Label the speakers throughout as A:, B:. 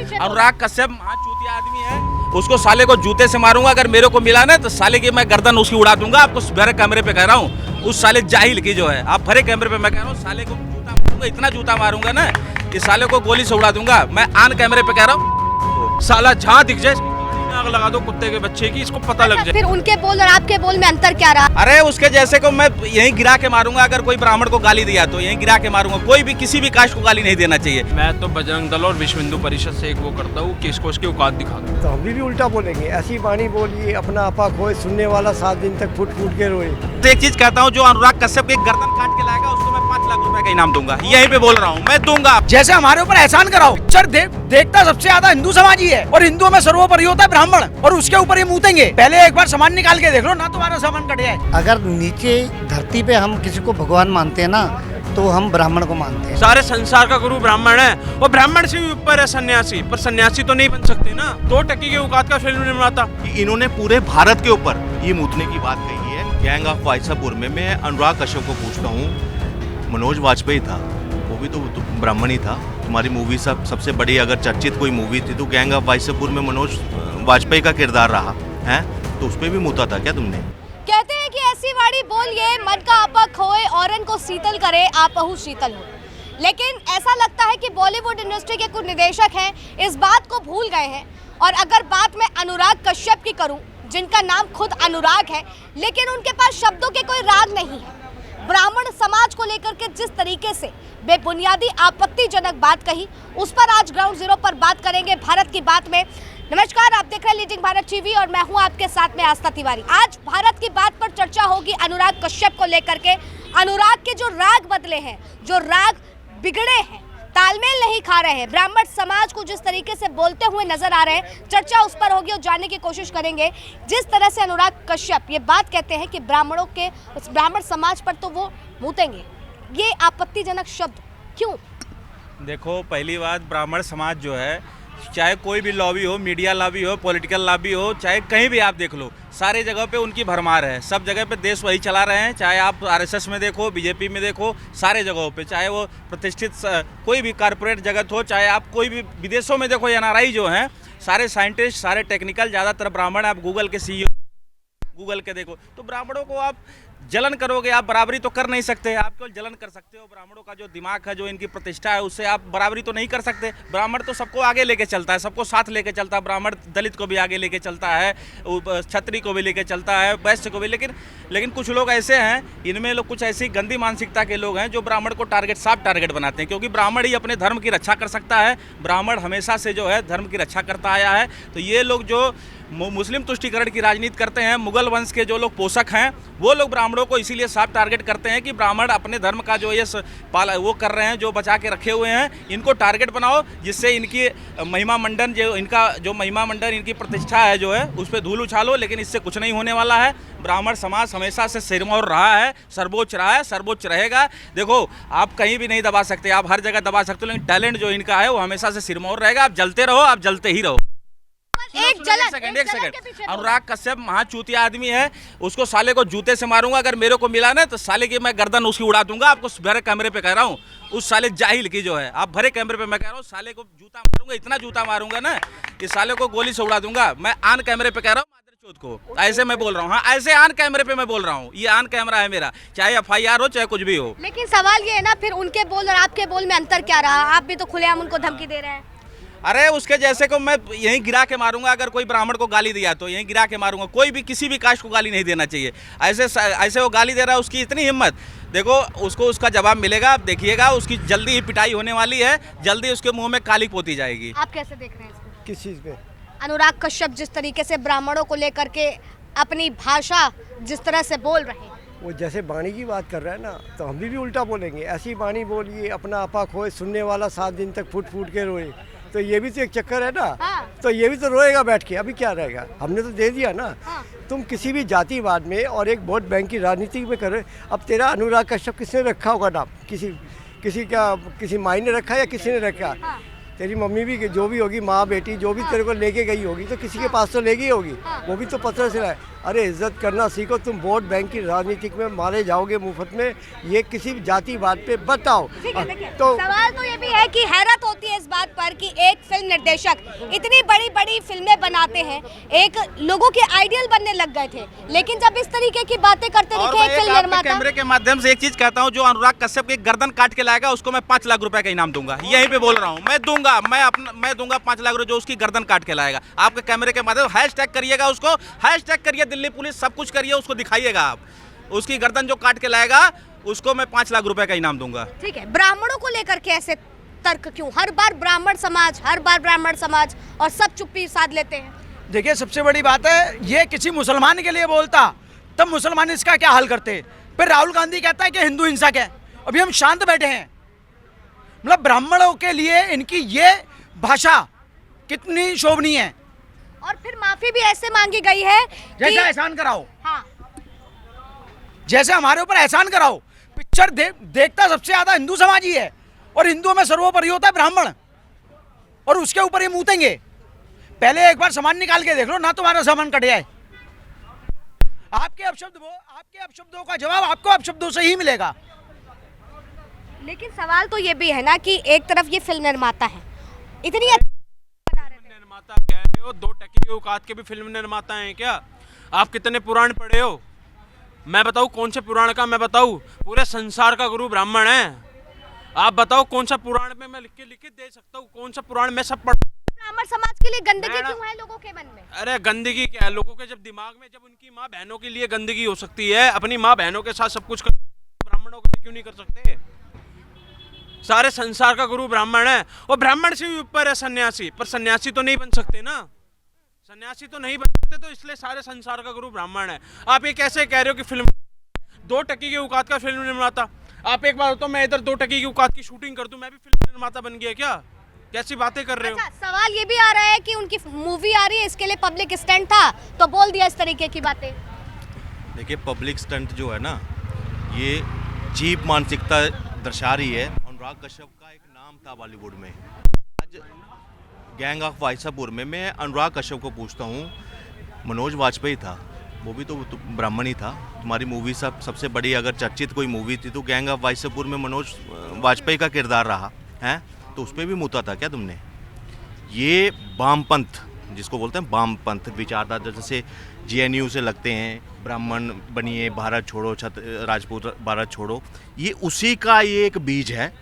A: अनुराग कश्यप चूतिया आदमी है, उसको साले को जूते से मारूंगा। अगर मेरे को मिला ना तो साले की मैं गर्दन उसकी उड़ा दूंगा। आपको भरे कैमरे पे कह रहा हूँ, उस साले जाहिल की जो है, आप भरे कैमरे पे मैं कह रहा हूँ, साले को जूता मारूंगा, इतना जूता मारूंगा ना कि साले को गोली से उड़ा दूंगा। मैं आन कैमरे पे कह रहा हूँ, साला जहाँ दिख जाए आग लगा दो कुत्ते के बच्चे की, इसको पता लग जाए।
B: फिर उनके बोल और आपके बोल में अंतर क्या रहा?
A: अरे उसके जैसे को मैं यहीं गिरा के मारूंगा। अगर कोई ब्राह्मण को गाली दिया तो यहीं गिरा के मारूंगा। कोई भी किसी भी कास्ट को गाली नहीं देना चाहिए।
C: मैं तो बजरंग दल और विश्व हिंदू परिषद से एक वो करता हूँ कि इसको उसकी औकात दिखा दो।
D: तो हम भी उल्टा बोलेंगे, ऐसी वाणी बोलिए अपना आपा खोए, सुनने वाला 7 दिन तक फुट फुट के रोए।
A: तो एक चीज कहता हूँ, जो अनुराग कश्यप के गर्दन काट के लाएगा उसको मैं 5 लाख रुपए का इनाम दूंगा। यहीं पे बोल रहा हूँ, मैं दूंगा।
E: जैसे हमारे ऊपर एहसान कराओ। पिक्चर देखता सबसे ज्यादा हिंदू समाज ही है, और हिंदुओं में सर्वोपरि होता है ब्राह्मण, और उसके ऊपर ये मूतेंगे। पहले एक बार सामान निकाल के देख लो ना, तुम्हारा सामान कट जाए।
F: अगर नीचे धरती पे हम किसी को भगवान मानते हैं ना, तो हम ब्राह्मण को मानते हैं।
C: सारे संसार का गुरु ब्राह्मण है, और ब्राह्मण से भी ऊपर है सन्यासी, पर सन्यासी तो नहीं बन सकते ना। 2 टकी के औकात का फिल्म निर्माता।
G: इन्होंने पूरे भारत के ऊपर ये मूतने की बात कही है। गैंग ऑफ वाइसापुर में मैं अनुराग कश्यप को पूछता हूँ, मनोज वाजपेयी था, वो भी तो ब्राह्मण ही था। तुम्हारी मूवी सबसे बड़ी अगर चर्चित कोई मूवी थी तो गैंग ऑफ वाइसापुर में मनोज वाजपेयी का किरदार रहा है, तो उस पर भी मूता था क्या तुमने?
B: कहते हैं कि ऐसी वाणी बोलिए मन का आपा खोए, औरन को शीतल करे, आपहु शीतल हो। लेकिन ऐसा लगता है कि बॉलीवुड इंडस्ट्री के कुछ निदेशक हैं इस बात को भूल गए हैं। और अगर बात मैं अनुराग कश्यप की करूं, जिनका नाम खुद अनुराग है, लेकिन उनके पास शब्दों के कोई राग नहीं है। ब्राह्मण समाज को लेकर के जिस तरीके से बेबुनियादी आपत्तिजनक बात कही, उस पर आज ग्राउंड जीरो पर बात करेंगे भारत की बात में। नमस्कार, आप देख रहे हैं लीडिंग भारत टीवी और मैं हूं आपके साथ में आस्था तिवारी। आज भारत की बात पर चर्चा होगी अनुराग कश्यप को लेकर के। अनुराग के जो राग बदले हैं, जो राग बिगड़े हैं, तालमेल नहीं खा रहे हैं, ब्राह्मण समाज को जिस तरीके से बोलते हुए नजर आ रहे हैं, चर्चा उस पर होगी और जानने की कोशिश करेंगे। जिस तरह से अनुराग कश्यप ये बात कहते हैं कि ब्राह्मणों के, ब्राह्मण समाज पर तो वो मूतेंगे, ये आपत्तिजनक शब्द क्यों?
A: देखो, पहली बात, ब्राह्मण समाज जो है, चाहे कोई भी लॉबी हो, मीडिया लॉबी हो, पॉलिटिकल लॉबी हो, चाहे कहीं भी आप देख लो, सारे जगह पे उनकी भरमार है। सब जगह पे देश वही चला रहे हैं। चाहे आप आरएसएस में देखो, बीजेपी में देखो, सारे जगहों पे, चाहे वो प्रतिष्ठित कोई भी कारपोरेट जगत हो, चाहे आप कोई भी विदेशों में देखो, एनआरआई जो हैं, सारे साइंटिस्ट, सारे टेक्निकल, ज़्यादातर ब्राह्मण। आप गूगल के सीईओ गूगल के देखो, तो ब्राह्मणों को आप जलन करोगे, आप बराबरी तो कर नहीं सकते। आप केवल जलन कर सकते हो। ब्राह्मणों का जो दिमाग है, जो इनकी प्रतिष्ठा है, उससे आप बराबरी तो नहीं कर सकते। ब्राह्मण तो सबको आगे लेके चलता है, सबको साथ लेके चलता है। ब्राह्मण दलित को भी आगे लेके चलता है, क्षत्रिय को भी लेके चलता है, वैश्य को भी। लेकिन कुछ लोग ऐसे हैं, इनमें लोग कुछ ऐसी गंदी मानसिकता के लोग हैं जो ब्राह्मण को साफ टारगेट बनाते हैं, क्योंकि ब्राह्मण ही अपने धर्म की रक्षा कर सकता है। ब्राह्मण हमेशा से जो है धर्म की रक्षा करता आया है। तो ये लोग जो मुस्लिम तुष्टीकरण की राजनीति करते हैं, मुगल वंश के जो लोग पोषक हैं, वो लोग ब्राह्मणों को इसीलिए साफ टारगेट करते हैं कि ब्राह्मण अपने धर्म का जो ये वो कर रहे हैं, जो बचा के रखे हुए हैं, इनको टारगेट बनाओ, जिससे इनकी महिमा मंडन, जो इनका जो महिमा मंडन, इनकी प्रतिष्ठा है जो है, उस पर धूल उछालो। लेकिन इससे कुछ नहीं होने वाला है। ब्राह्मण समाज हमेशा से सिरमौर रहा है, सर्वोच्च रहा है, सर्वोच्च रहेगा। देखो, आप कहीं भी नहीं दबा सकते, आप हर जगह दबा सकते हो, लेकिन टैलेंट जो इनका है वो हमेशा से सिरमौर रहेगा। आप जलते रहो, आप जलते ही रहो। एक सेकंड अनुराग कश्यप चूतिया आदमी है, उसको साले को जूते से मारूंगा। अगर मेरे को मिला ना तो साले की मैं गर्दन उसकी उड़ा दूंगा। आपको भरे कैमरे पे कह रहा हूँ, उस साले जाहिल की जो है, आप भरे कैमरे पे मैं कह रहा हूँ, साले को जूता मारूंगा, इतना जूता मारूंगा ना कि साले को गोली से उड़ा दूंगा। मैं आन कैमरे पे कह रहा हूँ, मादरचोद को ऐसे मैं बोल रहा हूँ। हाँ, ऐसे आन कैमरे पे मैं बोल रहा हूँ, ये आन कैमरा है मेरा, चाहे FIR हो, चाहे कुछ भी हो।
B: लेकिन सवाल ये है ना, फिर उनके बोल और आपके बोल में अंतर क्या रहा? आप भी तो खुलेआम उनको धमकी दे रहे हैं।
A: अरे उसके जैसे को मैं यहीं गिरा के मारूंगा। अगर कोई ब्राह्मण को गाली दिया तो यहीं गिरा के मारूंगा। कोई भी किसी भी कास्ट को गाली नहीं देना चाहिए। ऐसे वो गाली दे रहा है, उसकी इतनी हिम्मत, देखो उसको उसका जवाब मिलेगा। आप देखिएगा, उसकी जल्दी ही पिटाई होने वाली है, जल्दी उसके मुंह में काली पोती जाएगी।
B: आप कैसे देख रहे हैं इसको?
D: किस चीज़ पे?
B: अनुराग कश्यप जिस तरीके से ब्राह्मणों को लेकर के अपनी भाषा जिस तरह से बोल रहे हैं,
D: वो जैसे वाणी की बात कर रहा है ना, तो हम भी उल्टा बोलेंगे, ऐसी वाणी बोलिए अपना आपा खोए, सुनने वाला 7 दिन तक फुट फुट के रोए। तो ये भी तो एक चक्कर है ना।
B: हाँ।
D: तो ये भी तो रोएगा बैठ के। अभी क्या रहेगा, हमने तो दे दिया ना।
B: हाँ।
D: तुम किसी भी जातिवाद में और एक वोट बैंक की राजनीति में कर रहे। अब तेरा अनुराग कश्यप किसने रखा होगा नाम? किसी माई ने रखा या किसी ने रखा?
B: हाँ।
D: तेरी मम्मी भी जो भी होगी, माँ बेटी जो भी तेरे को लेके गई होगी तो किसी के पास तो लेगी होगी, वो भी तो पता चला है। अरे इज्जत करना सीखो, तुम वोट बैंक की राजनीति में मारे जाओगे मुफ्त में, ये किसी जाति बात पे बताओ।
B: तो सवाल तो ये भी है कि हैरत होती है इस बात पर कि एक फिल्म निर्देशक इतनी बड़ी बड़ी फिल्में बनाते हैं, एक लोगों के आइडियल बनने लग गए थे, लेकिन जब इस तरीके की बातें करते
A: और
B: दिखे एक फिल्म निर्माता।
A: कैमरे के माध्यम से एक चीज कहता हूं, जो अनुराग कश्यप की गर्दन काट के लाएगा उसको मैं 5 लाख रुपए का इनाम दूंगा। यहीं पे बोल रहा हूं, मैं दूंगा 5 लाख रुपए जो उसकी गर्दन काट के लाएगा। आपके कैमरे के माध्यम हैशटैग करिएगा, उसको हैशटैग करिए दिल्ली पुलिस, सब कुछ करिए, उसको दिखाइएगा आप। उसकी गर्दन जो काट के लाएगा उसको मैं 5 लाख रुपए का इनाम दूंगा।
B: ठीक है, ब्राह्मणों को लेकर के ऐसे तर्क क्यों? हर बार ब्राह्मण समाज और सब चुप्पी साध लेते हैं।
E: देखिए सबसे बड़ी बात है, ये किसी मुसलमान के लिए बोलता तब मुसलमान इसका क्या हाल करते। फिर राहुल गांधी कहता है कि हिंदू हिंसक है, अभी हम शांत बैठे हैं। मतलब ब्राह्मणों के लिए इनकी ये भाषा कितनी शोभनीय है।
B: और फिर माफी भी ऐसे मांगी गई है
E: जैसे
B: कि
E: एहसान कराओ,
B: हाँ,
E: जैसे हमारे ऊपर एहसान कराओ। पिक्चर देखता सबसे ज्यादा हिंदू समाज ही है, और हिंदुओं में सर्वोपरि होता है ब्राह्मण, और उसके ऊपर ये मूतेंगे। पहले एक बार सामान निकाल के देख लो ना, तुम्हारा सामान कट जाए। आपके अपशब्दों का जवाब आपको अपशब्दों से ही मिलेगा।
B: लेकिन सवाल तो ये भी है ना कि एक तरफ ये फिल्म निर्माता है, इतनी
C: निर्माता कह रहे हो, 2 टकी के औकात के भी फिल्म निर्माता हैं क्या? आप कितने पुराण पढ़े हो? मैं बताऊं कौन से पुराण का? मैं बताऊं, पूरे संसार का गुरु ब्राह्मण है। आप बताओ कौन सा पुराण में मैं लिख के दे सकता हूँ? कौन सा पुराण मैं सब पढ़।
B: ब्राह्मण समाज के लिए गंदगी क्यों है लोगों के मन में?
C: अरे गंदगी क्या है लोगों के जब दिमाग में, जब उनकी माँ बहनों के लिए गंदगी हो सकती है, अपनी माँ बहनों के साथ सब कुछ ब्राह्मणों के लिए क्यों नहीं कर सकते? सारे संसार का गुरु ब्राह्मण है, और ब्राह्मण से भी ऊपर है सन्यासी, पर सन्यासी तो नहीं बन सकते ना, सन्यासी तो नहीं बन सकते, तो इसलिए सारे संसार का गुरु ब्राह्मण है। आप ये कैसे कह रहे हो कि फिल्म 2 टकी के औकात का फिल्म निर्माता? आप एक बार तो मैं इधर 2 टकी की औकात की शूटिंग कर दूं, मैं भी फिल्म निर्माता बन गया क्या? कैसी बातें कर रहे हो?
B: अच्छा, सवाल ये भी आ रहा है कि उनकी मूवी आ रही है, इसके लिए पब्लिक स्टंट था तो बोल दिया इस तरीके की बातें।
G: देखिए पब्लिक स्टंट जो है ना, ये चीप मानसिकता दर्शा रही है। अनुराग कश्यप का एक नाम था बॉलीवुड में। आज गैंग ऑफ वाइसापुर में मैं अनुराग कश्यप को पूछता हूँ, मनोज वाजपेयी था, वो भी तो ब्राह्मण ही था। तुम्हारी मूवी सबसे बड़ी अगर चर्चित कोई मूवी थी तो गैंग ऑफ वाइसापुर में मनोज वाजपेयी का किरदार रहा है, तो उस पर भी मुता था क्या तुमने? ये वामपंथ जिसको बोलते हैं, वामपंथ विचारधारा, जैसे JNU से लगते हैं, ब्राह्मण बनिए, भारत छोड़ो, राजपूत भारत छोड़ो, ये उसी का ये एक बीज है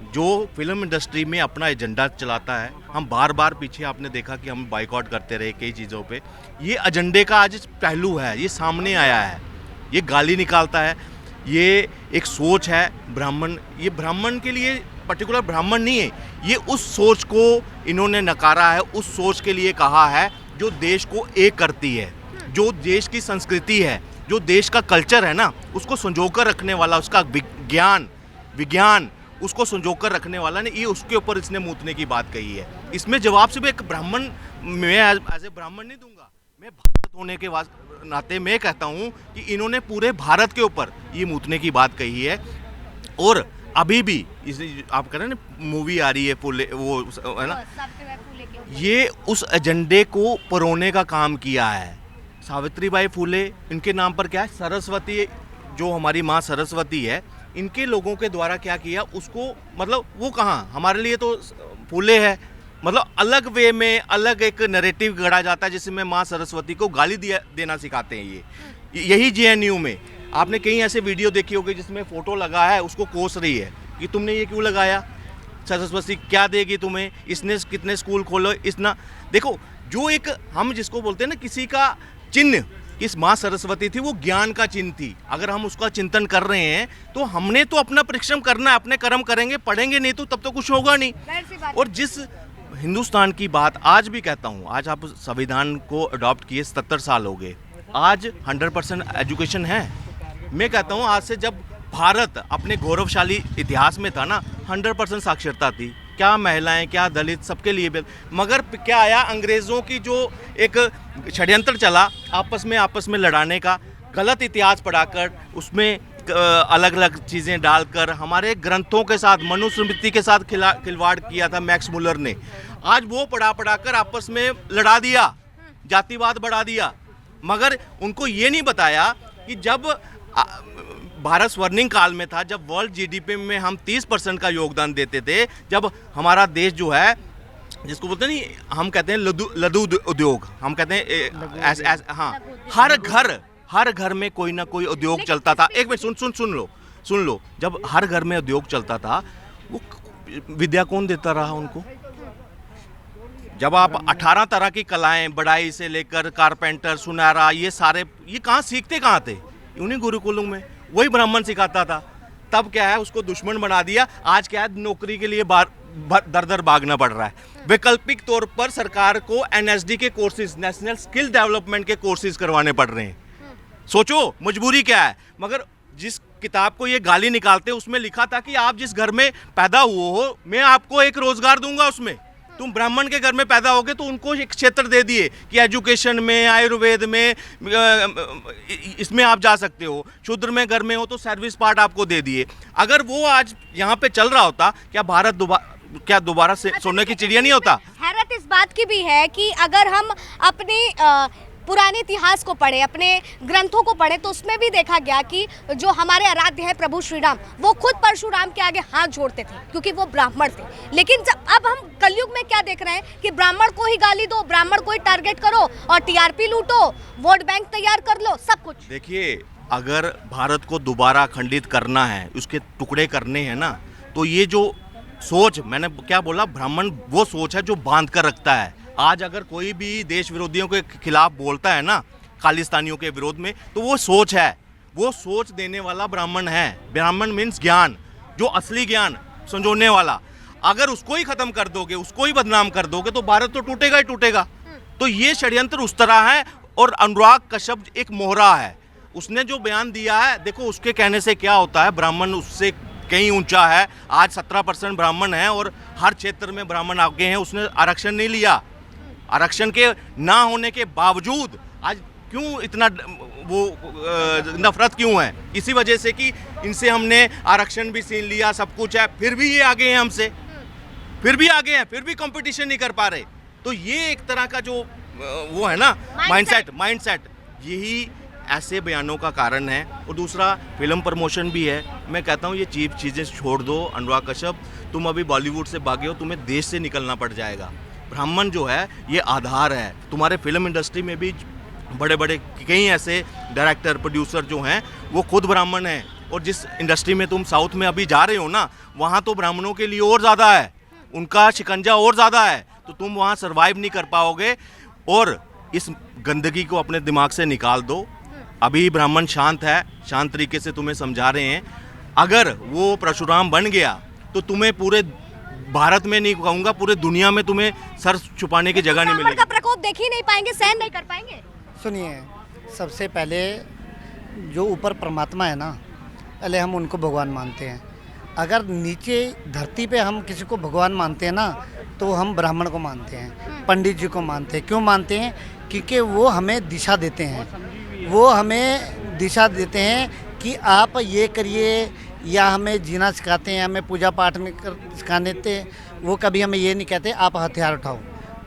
G: जो फिल्म इंडस्ट्री में अपना एजेंडा चलाता है। हम बार बार पीछे आपने देखा कि हम बाइकआउट करते रहे कई चीज़ों पे। ये एजेंडे का आज पहलू है, ये सामने आया है, ये गाली निकालता है, ये एक सोच है ब्राह्मण। ये ब्राह्मण के लिए पर्टिकुलर ब्राह्मण नहीं है, ये उस सोच को इन्होंने नकारा है, उस सोच के लिए कहा है जो देश को एक करती है, जो देश की संस्कृति है, जो देश का कल्चर है ना, उसको संजोकर रखने वाला, उसका विज्ञान उसको संजोकर रखने वाला ने, ये उसके ऊपर इसने मूतने की बात कही है। इसमें जवाब सिर्फ एक ब्राह्मण, मैं एज ए ब्राह्मण नहीं दूंगा, मैं भारत होने के नाते मैं कहता हूँ कि इन्होंने पूरे भारत के ऊपर ये मूतने की बात कही है। और अभी भी आप कह रहे हैं ना मूवी आ रही है फूले, वो है ना, ये उस एजेंडे को परोने का काम किया है। सावित्रीबाई फूले, इनके नाम पर क्या है, सरस्वती, जो हमारी माँ सरस्वती है, इनके लोगों के द्वारा क्या किया उसको, मतलब वो कहाँ, हमारे लिए तो फूले है, मतलब अलग वे में अलग एक नैरेटिव गढ़ा जाता है जिसमें माँ सरस्वती को गाली देना सिखाते हैं। यही JNU में आपने कहीं ऐसे वीडियो देखी होगी जिसमें फ़ोटो लगा है, उसको कोस रही है कि तुमने ये क्यों लगाया, सरस्वती क्या देगी तुम्हें, इसने कितने स्कूल खोलो, इसना देखो, जो एक हम जिसको बोलते हैं ना किसी का चिन्ह, इस माँ सरस्वती थी, वो ज्ञान का चिन्ह थी। अगर हम उसका चिंतन कर रहे हैं तो हमने तो अपना परिश्रम करना है, अपने कर्म करेंगे, पढ़ेंगे नहीं तो तब तो कुछ होगा नहीं। और जिस हिंदुस्तान की बात आज भी कहता हूँ, आज आप संविधान को अडॉप्ट किए 77 साल हो गए, आज 100% एजुकेशन है। मैं कहता हूँ आज से जब भारत अपने गौरवशाली इतिहास में था ना, 100% साक्षरता थी, क्या महिलाएं, क्या दलित, सबके लिए। मगर क्या आया, अंग्रेज़ों की जो एक षड्यंत्र चला आपस में लड़ाने का, गलत इतिहास पढ़ाकर उसमें अलग अलग चीज़ें डालकर हमारे ग्रंथों के साथ, मनुस्मृति के साथ खिलवाड़ किया था मैक्स मुलर ने। आज वो पढ़ा कर आपस में लड़ा दिया, जातिवाद बढ़ा दिया। मगर उनको ये नहीं बताया कि जब भारत स्वर्णिम काल में था, जब वर्ल्ड जीडीपी में हम 30% का योगदान देते थे, जब हमारा देश जो है, जिसको बोलते नहीं, हम कहते हैं लघु उद्योग, हम कहते हैं हाँ, हर घर में कोई ना कोई उद्योग चलता था। एक मिनट सुन लो, जब हर घर में उद्योग चलता था, वो विद्या कौन देता रहा उनको? जब आप 18 तरह की कलाएं, बढ़ाई से लेकर कारपेंटर, सुनारा, ये सारे, ये कहाँ सीखते कहाँ थे? उन्हीं गुरुकुलों में, वही ब्राह्मण सिखाता था। तब क्या है, उसको दुश्मन बना दिया। आज क्या है, नौकरी के लिए दर दर भागना पड़ रहा है। वैकल्पिक तौर पर सरकार को NSD के कोर्सेज, नेशनल स्किल डेवलपमेंट के कोर्सेज करवाने पड़ रहे हैं। सोचो मजबूरी क्या है। मगर जिस किताब को ये गाली निकालते, उसमें लिखा था कि आप जिस घर में पैदा हुए हो, मैं आपको एक रोजगार दूंगा उसमें। तुम ब्राह्मण के घर में पैदा होगे तो उनको एक क्षेत्र दे दिए कि एजुकेशन में, आयुर्वेद में, इसमें आप जा सकते हो। शूद्र में घर में हो तो सर्विस पार्ट आपको दे दिए। अगर वो आज यहाँ पे चल रहा होता, क्या भारत दोबारा से सोने की चिड़िया नहीं होता?
B: हैरत इस बात की भी है कि अगर हम अपने पुराने इतिहास को पढ़े, अपने ग्रंथों को पढ़े, तो उसमें भी देखा गया कि जो हमारे आराध्य है प्रभु श्री राम, वो खुद परशुराम के आगे हाथ जोड़ते थे क्योंकि वो ब्राह्मण थे। लेकिन जब अब हम कलयुग में क्या देख रहे हैं कि ब्राह्मण को ही गाली दो, ब्राह्मण को ही टारगेट करो और TRP लूटो, वोट बैंक तैयार कर लो, सब कुछ।
G: देखिए, अगर भारत को दोबारा खंडित करना है, उसके टुकड़े करने हैं ना, तो ये जो सोच, मैंने क्या बोला, ब्राह्मण वो सोच है जो बांध कर रखता है। आज अगर कोई भी देश विरोधियों के खिलाफ बोलता है ना, खालिस्तानियों के विरोध में, तो वो सोच है, वो सोच देने वाला ब्राह्मण है। ब्राह्मण मीन्स ज्ञान, जो असली ज्ञान संजोने वाला। अगर उसको ही खत्म कर दोगे, उसको ही बदनाम कर दोगे, तो भारत तो टूटेगा ही टूटेगा। तो ये षड्यंत्र उस तरह है। और अनुराग कश्यप एक मोहरा है, उसने जो बयान दिया है, देखो उसके कहने से क्या होता है, ब्राह्मण उससे कहीं ऊंचा है। आज 17% ब्राह्मण है और हर क्षेत्र में ब्राह्मण आगे हैं। उसने आरक्षण नहीं लिया। आरक्षण के ना होने के बावजूद आज क्यों इतना वो नफरत क्यों है? इसी वजह से कि इनसे हमने आरक्षण भी छीन लिया, सब कुछ है, फिर भी ये आगे हैं हमसे, फिर भी आगे हैं, फिर भी कंपटीशन नहीं कर पा रहे। तो ये एक तरह का जो वो है ना माइंडसेट, यही ऐसे बयानों का कारण है। और दूसरा, फिल्म प्रमोशन भी है। मैं कहता हूँ ये चीप चीज़ें छोड़ दो। अनुराग कश्यप, तुम अभी बॉलीवुड से भागे हो, तुम्हें देश से निकलना पड़ जाएगा। ब्राह्मण जो है ये आधार है। तुम्हारे फिल्म इंडस्ट्री में भी बड़े बड़े कई ऐसे डायरेक्टर, प्रोड्यूसर जो हैं, वो खुद ब्राह्मण हैं। और जिस इंडस्ट्री में तुम साउथ में अभी जा रहे हो ना, वहाँ तो ब्राह्मणों के लिए और ज़्यादा है, उनका शिकंजा और ज़्यादा है। तो तुम वहाँ सर्वाइव नहीं कर पाओगे। और इस गंदगी को अपने दिमाग से निकाल दो। अभी ब्राह्मण शांत है, शांत तरीके से तुम्हें समझा रहे हैं। अगर वो परशुराम बन गया तो तुम्हें पूरे भारत में नहीं कहूँगा, पूरे दुनिया में तुम्हें सर छुपाने की जगह नहीं मिलेगी।
B: का प्रकोप देख ही नहीं पाएंगे, सहन नहीं कर पाएंगे।
F: सुनिए, सबसे पहले जो ऊपर परमात्मा है ना, पहले हम उनको भगवान मानते हैं। अगर नीचे धरती पे हम किसी को भगवान मानते हैं ना, तो हम ब्राह्मण को मानते हैं, पंडित जी को मानते हैं। क्यों मानते हैं? क्योंकि वो हमें दिशा देते हैं। वो हमें दिशा देते हैं कि आप ये करिए, या हमें जीना सिखाते हैं, हमें पूजा पाठ में सिखाने देते। वो कभी हमें ये नहीं कहते आप हथियार उठाओ।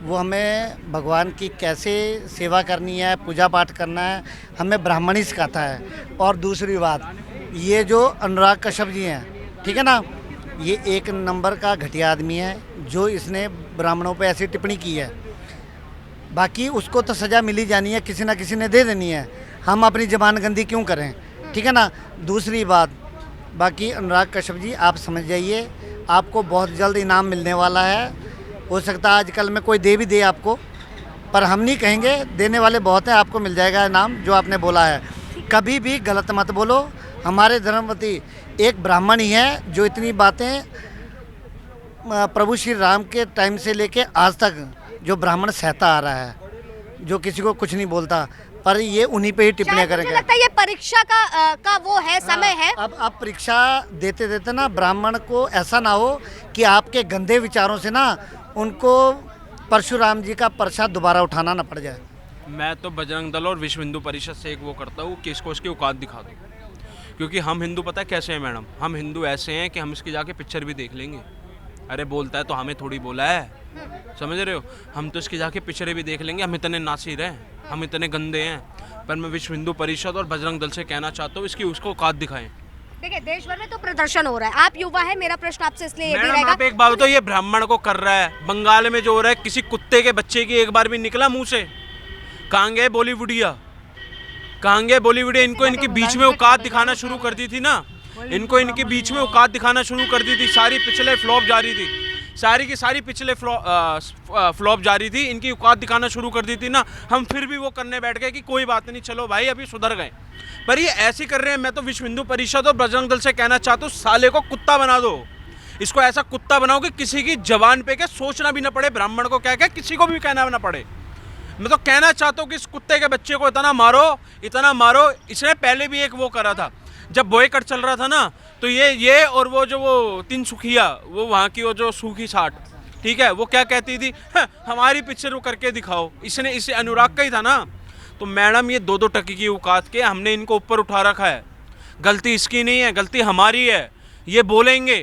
F: वो हमें भगवान की कैसे सेवा करनी है, पूजा पाठ करना है, हमें ब्राह्मण ही सिखाता है। और दूसरी बात, ये जो अनुराग कश्यप जी हैं, ठीक है ना, ये एक नंबर का घटिया आदमी है जो इसने ब्राह्मणों पे ऐसी टिप्पणी की है। बाकी उसको तो सज़ा मिली जानी है, किसी ना किसी ने दे देनी है। हम अपनी ज़बान गंदी क्यों करें? ठीक है ना। दूसरी बात, बाकी अनुराग कश्यप जी आप समझ जाइए, आपको बहुत जल्द इनाम मिलने वाला है। हो सकता है आजकल में कोई दे भी दे आपको, पर हम नहीं कहेंगे, देने वाले बहुत हैं, आपको मिल जाएगा इनाम जो आपने बोला है। कभी भी गलत मत बोलो। हमारे धर्मपति एक ब्राह्मण ही है जो इतनी बातें प्रभु श्री राम के टाइम से लेके आज तक जो ब्राह्मण सहता आ रहा है, जो किसी को कुछ नहीं बोलता, पर ये उन्हीं पे ही टिप्पणियां करेंगे।
B: मुझे लगता है ये परीक्षा का वो है, समय है।
F: अब परीक्षा देते देते ना ब्राह्मण को ऐसा ना हो कि आपके गंदे विचारों से ना उनको परशुराम जी का पर्चा दोबारा उठाना ना पड़ जाए।
C: मैं तो बजरंग दल और विश्व हिंदू परिषद से एक वो करता हूँ कि इसको इसकी औकात दिखा दो। क्योंकि हम हिंदू पता है कैसे हैं मैडम, हम हिंदू ऐसे हैं कि हम इसकी जाके पिक्चर भी देख लेंगे। अरे बोलता है तो हमें थोड़ी बोला है, समझ रहे हो, हम तो इसकी जाके पिक्चरें भी देख लेंगे। हम इतने नासिर हैं, हम इतने गंदे हैं। पर मैं विश्व हिंदू परिषद और बजरंग दल से कहना चाहता हूँ इसकी उसको औकात दिखाएं।
B: देखिए देश भर में तो प्रदर्शन हो रहा है, आप युवा है, मेरा प्रश्न आपसे इसलिए ये भी
C: मैडम
B: रहेगा।
C: आप एक बात बताओ, ये ब्राह्मण को कर रहा है, बंगाल में जो हो रहा है, किसी कुत्ते के बच्चे की एक बार भी निकला मुंह से? कहाँ गए बॉलीवुडिया, कहाँ गए बॉलीवुडिया? इनको इनके बीच में औकात दिखाना शुरू कर दी थी ना, इनको इनके बीच में औकात दिखाना शुरू कर दी थी। सारी पिछले फ्लॉप जारी थी, सारी की सारी पिछले फ्लॉप जारी थी, इनकी औकात दिखाना शुरू कर दी थी ना। हम फिर भी वो करने बैठ गए कि कोई बात नहीं, चलो भाई अभी सुधर गए। पर ये ऐसे कर रहे हैं। मैं तो विश्व हिंदू परिषद और बजरंग दल से कहना चाहता हूँ, साले को कुत्ता बना दो, इसको ऐसा कुत्ता बनाओ कि किसी की जबान पे के सोचना भी ना पड़े, ब्राह्मण को क्या क्या किसी को भी कहना ना पड़े। मैं तो कहना चाहता हूँ कि इस कुत्ते के बच्चे को इतना मारो, इतना मारो। इसने पहले भी एक वो करा था, जब बॉयकट चल रहा था ना, तो ये और वो जो वो तीन सुखिया, वो वहाँ की वो जो सूखी साठ, ठीक है, वो क्या कहती थी, हमारी पिक्चर वो करके दिखाओ। इसने इसे अनुराग का ही था ना। तो मैडम ये 2-2 टकी की औकात के हमने इनको ऊपर उठा रखा है। गलती इसकी नहीं है, गलती हमारी है। ये बोलेंगे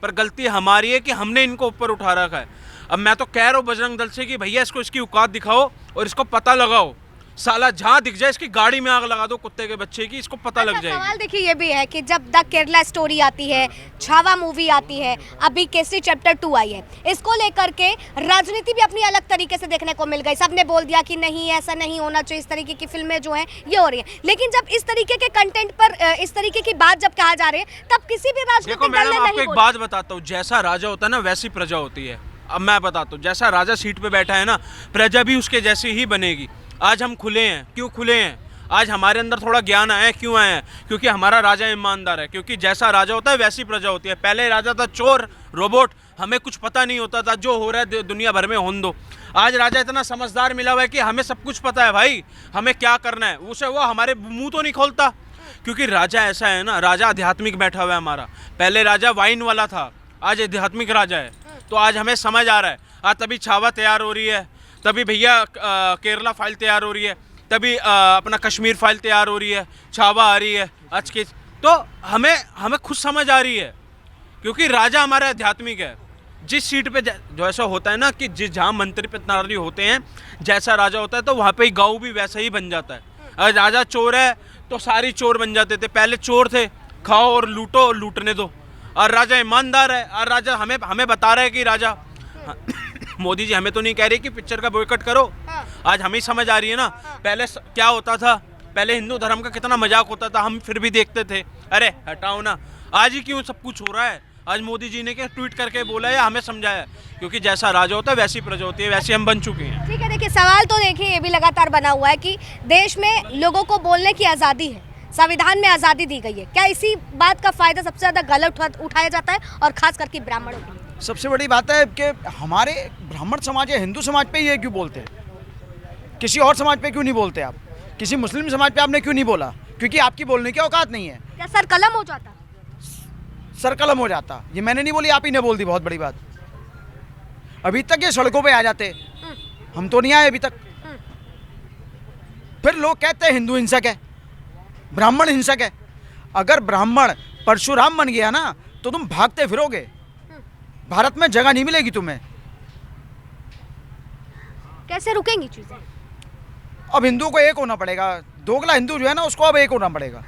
C: पर गलती हमारी है कि हमने इनको ऊपर उठा रखा है। अब मैं तो कह रहा हूँ बजरंग दल से कि भैया इसको इसकी औकात दिखाओ और इसको पता लगाओ। साला जहाँ दिख जाए इसकी गाड़ी में आग लगा दो कुत्ते के बच्चे की, इसको पता लग जाएगी।
B: सवाल देखिए ये भी है कि जब द केरला स्टोरी आती है, छावा मूवी आती है, अभी केसरी चैप्टर 2 आई है, इसको लेकर के राजनीति भी अपनी अलग तरीके से देखने को मिल गई। सबने बोल दिया कि नहीं ऐसा नहीं होना चाहिए, इस तरीके की फिल्में जो हैं ये हो रही हैं। लेकिन जब इस तरीके के कंटेंट पर इस तरीके की बात जब कहा जा रही है, तब किसी भी राजनीतिक दल ने
C: आपको
B: नहीं
C: एक
B: बोला।
C: बात बताता हूँ, जैसा राजा होता है ना वैसी प्रजा होती है। अब मैं बताता हूँ, जैसा राजा सीट पे बैठा है ना, प्रजा भी उसके जैसी ही बनेगी। आज हम खुले हैं, क्यों खुले हैं? आज हमारे अंदर थोड़ा ज्ञान आया है, क्यों आया है? क्योंकि हमारा राजा ईमानदार है। क्योंकि जैसा राजा होता है वैसी प्रजा होती है। पहले राजा था चोर, रोबोट, हमें कुछ पता नहीं होता था, जो हो रहा है दुनिया भर में होने दो। आज राजा इतना समझदार मिला हुआ है कि हमें सब कुछ पता है भाई, हमें क्या करना है। उसे वो हमारे मुंह तो नहीं खोलता, क्योंकि राजा ऐसा है ना, राजा आध्यात्मिक बैठा हुआ है हमारा। पहले राजा वाइन वाला था, आज आध्यात्मिक राजा है। तो आज हमें समझ आ रहा है। आज तभी छावा तैयार हो रही है, तभी भैया केरला फाइल तैयार हो रही है, तभी अपना कश्मीर फाइल तैयार हो रही है, छावा आ रही है आज की। तो हमें खुद समझ आ रही है, क्योंकि राजा हमारा आध्यात्मिक है। जिस सीट पे जो ऐसा होता है ना कि जहाँ मंत्री प्रतिनिधि होते हैं, जैसा राजा होता है तो वहाँ पे गाँव भी वैसा ही बन जाता है। अगर राजा चोर है तो सारी चोर बन जाते थे। पहले चोर थे, खाओ और लूटो और लूटने दो। और राजा ईमानदार है, और राजा हमें बता रहा है कि राजा मोदी जी हमें तो नहीं कह रहे कि पिक्चर का बॉयकट करो। आज हमें समझ आ रही है ना, पहले क्या होता था, पहले हिंदू धर्म का कितना मजाक होता था, हम फिर भी देखते थे, अरे हटाओ ना। आज ही क्यों सब कुछ हो रहा है? आज मोदी जी ने क्या ट्वीट करके बोला है, हमें समझाया, क्योंकि जैसा राजा होता है वैसी प्रजा होती है, वैसे हम बन चुके हैं।
B: ठीक है, देखिए सवाल तो देखिए ये भी लगातार बना हुआ है कि देश में लोगों को बोलने की आज़ादी है, संविधान में आज़ादी दी गई है। क्या इसी बात का फ़ायदा सबसे ज़्यादा गलत उठाया जाता है, और खास करके ब्राह्मणों के लिए?
E: सबसे बड़ी बात है कि हमारे ब्राह्मण समाज या हिंदू समाज पे ये क्यों बोलते हैं, किसी और समाज पे क्यों नहीं बोलते आप? किसी मुस्लिम समाज पे आपने क्यों नहीं बोला? क्योंकि आपकी बोलने की औकात नहीं है।
B: क्या सर कलम हो जाता?
E: सर कलम हो जाता, ये मैंने नहीं बोली, आप ही ने बोल दी। बहुत बड़ी बात, अभी तक ये सड़कों पे आ जाते, हम तो नहीं आए अभी तक। फिर लोग कहते हैं हिंदू हिंसक है, ब्राह्मण हिंसक है। अगर ब्राह्मण परशुराम बन गया ना तो तुम भागते फिरोगे, भारत में जगह नहीं मिलेगी तुम्हें।
B: कैसे रुकेंगी चीजें?
E: अब हिंदू को एक होना पड़ेगा, दोगला हिंदू जो है ना उसको अब एक होना पड़ेगा।